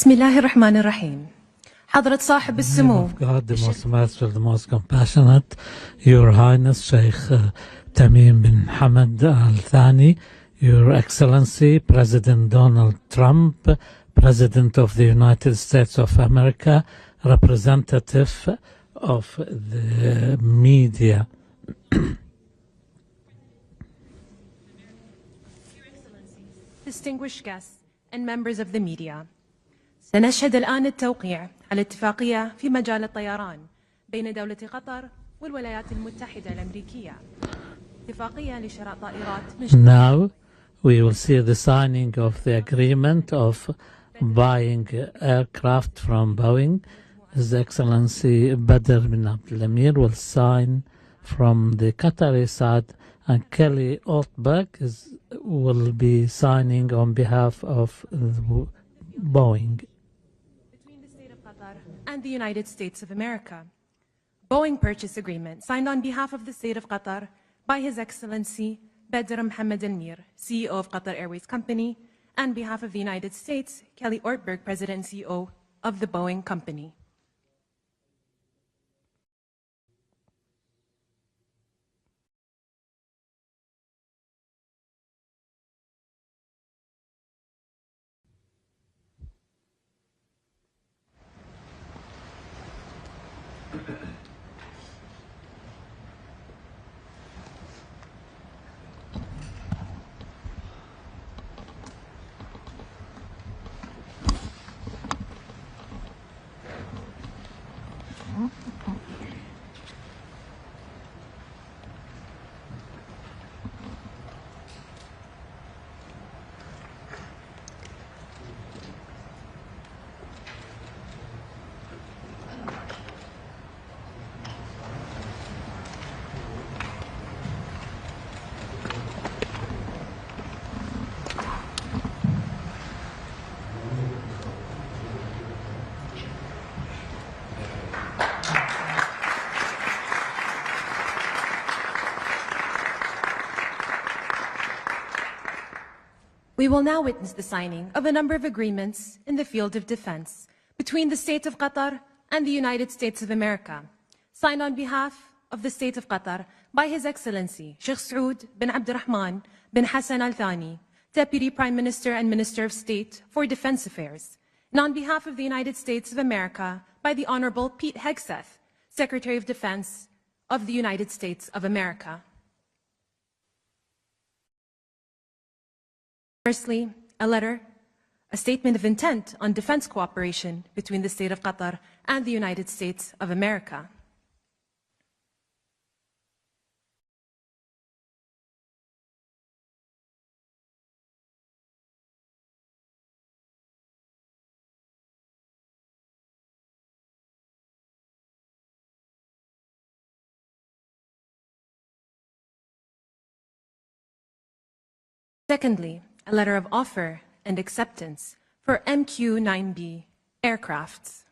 بسم الله الرحمن الرحيم. حضرة صاحب السمو. God, the most merciful, the most compassionate, Your Highness Sheikh Tamim bin Hamad Al Thani, Your Excellency President Donald Trump, President of the United States of America, representative of the media. Your Excellencies, distinguished guests and members of the media. سنشهد الآن التوقيع على اتفاقية في مجال الطيران بين دولة قطر والولايات المتحدة الأمريكية. اتفاقية لشراء طائرات من Now we will see the signing of the agreement of buying aircraft from Boeing. His Excellency Badr bin Abdul Emir will sign from the Qatari side, and Kelly Ortberg will be signing on behalf of Boeing. Between the State of Qatar and the United States of America. Boeing purchase agreement signed on behalf of the State of Qatar by His Excellency Badr Mohammed Emir, CEO of Qatar Airways Company, and behalf of the United States, Kelly Ortberg, President and CEO of the Boeing Company. We will now witness the signing of a number of agreements in the field of defense between the State of Qatar and the United States of America, signed on behalf of the State of Qatar by His Excellency Sheikh Saud bin Abdurrahman bin Hassan Al Thani, Deputy Prime Minister and Minister of State for Defense Affairs, and on behalf of the United States of America by the Honorable Pete Hegseth, Secretary of Defense of the United States of America. Firstly, a statement of intent on defense cooperation between the State of Qatar and the United States of America. Secondly, a letter of offer and acceptance for MQ-9B aircrafts.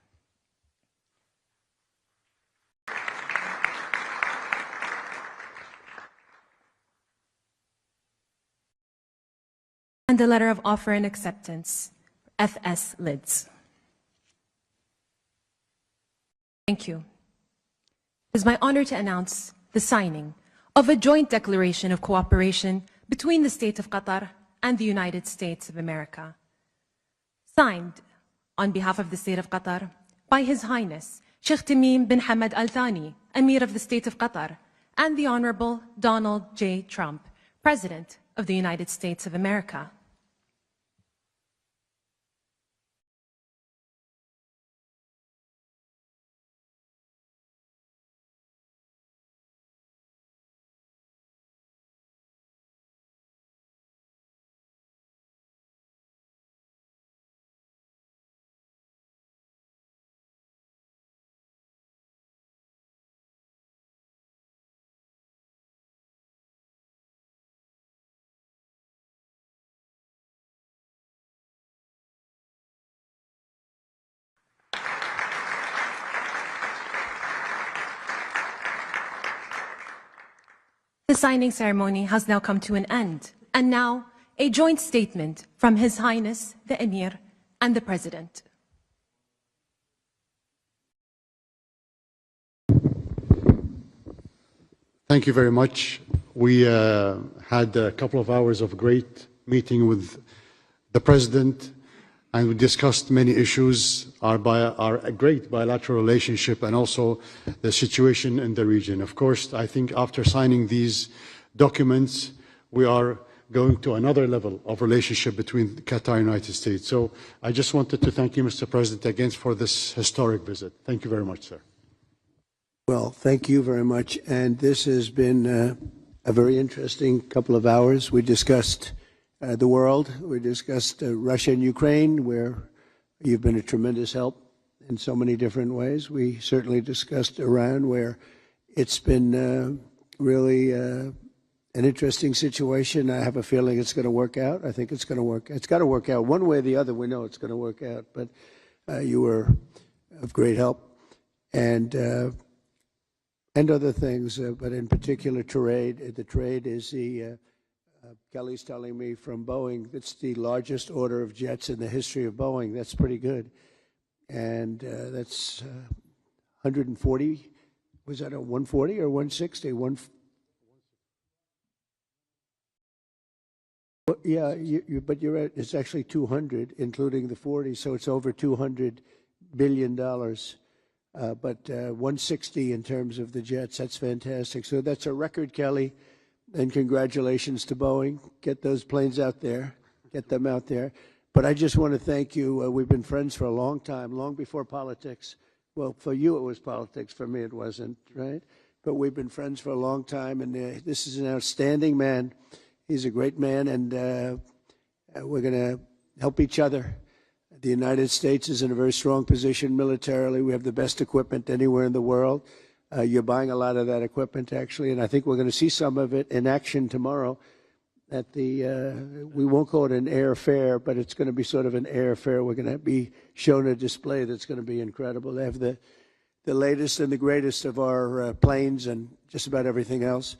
And a letter of offer and acceptance for FS lids. Thank you. It is my honor to announce the signing of a joint declaration of cooperation between the State of Qatar and the United States of America. Signed on behalf of the State of Qatar by His Highness Sheikh Tamim bin Hamad Al Thani, Emir of the State of Qatar, and the Honorable Donald J. Trump, President of the United States of America. The signing ceremony has now come to an end. And now, a joint statement from His Highness, the Emir, and the President. Thank you very much. We had a couple of hours of great meeting with the President, and we discussed many issues, our great bilateral relationship, and also the situation in the region. Of course, I think after signing these documents, we are going to another level of relationship between Qatar and the United States. So I just wanted to thank you, Mr. President, again for this historic visit. Thank you very much, sir. Well, thank you very much. And this has been a very interesting couple of hours. We discussed the world. We discussed Russia and Ukraine, where you've been a tremendous help in so many different ways. We certainly discussed Iran, where it's been really an interesting situation. I have a feeling it's going to work out. I think it's going to work. It's got to work out one way or the other. We know it's going to work out. But you were of great help, and other things. But in particular, trade. The trade is the. Kelly's telling me from Boeing, it's the largest order of jets in the history of Boeing. That's pretty good. And that's 140. Was that a 140 or 160? Yeah, but you're right. It's actually 200, including the 40. So it's over $200 billion. But 160 in terms of the jets. That's fantastic. So that's a record, Kelly. And congratulations to Boeing. Get those planes out there. Get them out there. But I just want to thank you. We've been friends for a long time, long before politics. Well, for you it was politics. For me it wasn't, right? But we've been friends for a long time, and this is an outstanding man. He's a great man, and we're going to help each other. The United States is in a very strong position militarily. We have the best equipment anywhere in the world. You're buying a lot of that equipment, actually, and I think we're going to see some of it in action tomorrow at the, we won't call it an air fair, but it's going to be sort of an air fair. We're going to be shown a display that's going to be incredible. They have the latest and the greatest of our planes and just about everything else.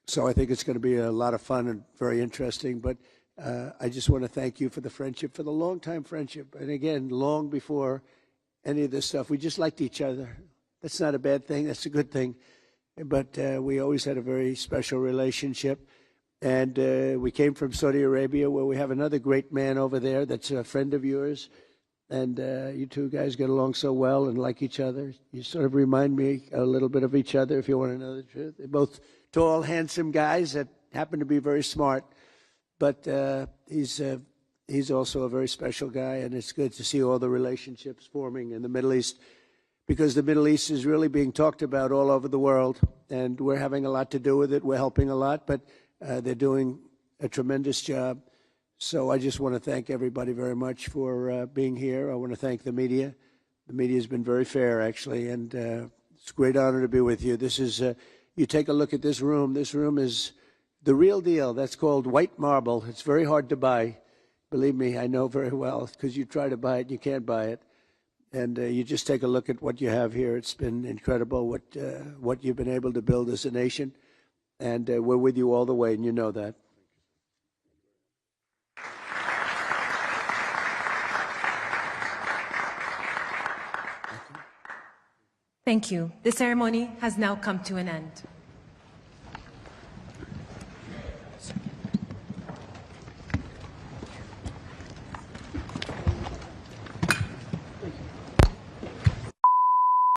So I think it's going to be a lot of fun and very interesting. But I just want to thank you for the friendship, for the long-time friendship. And again, long before any of this stuff, we just liked each other. That's not a bad thing. That's a good thing. But we always had a very special relationship. And we came from Saudi Arabia, where we have another great man over there that's a friend of yours. And you two guys get along so well and like each other. You sort of remind me a little bit of each other, if you want to know the truth. They're both tall, handsome guys that happen to be very smart. But he's also a very special guy, and it's good to see all the relationships forming in the Middle East, because the Middle East is really being talked about all over the world, and we're having a lot to do with it. We're helping a lot, but they're doing a tremendous job. So I just want to thank everybody very much for being here. I want to thank the media. The media has been very fair, actually, and it's a great honor to be with you. This is, you take a look at this room. This room is the real deal. That's called white marble. It's very hard to buy. Believe me, I know very well, because you try to buy it, you can't buy it. And you just take a look at what you have here. It's been incredible what you've been able to build as a nation. And we're with you all the way, and you know that. Thank you. The ceremony has now come to an end.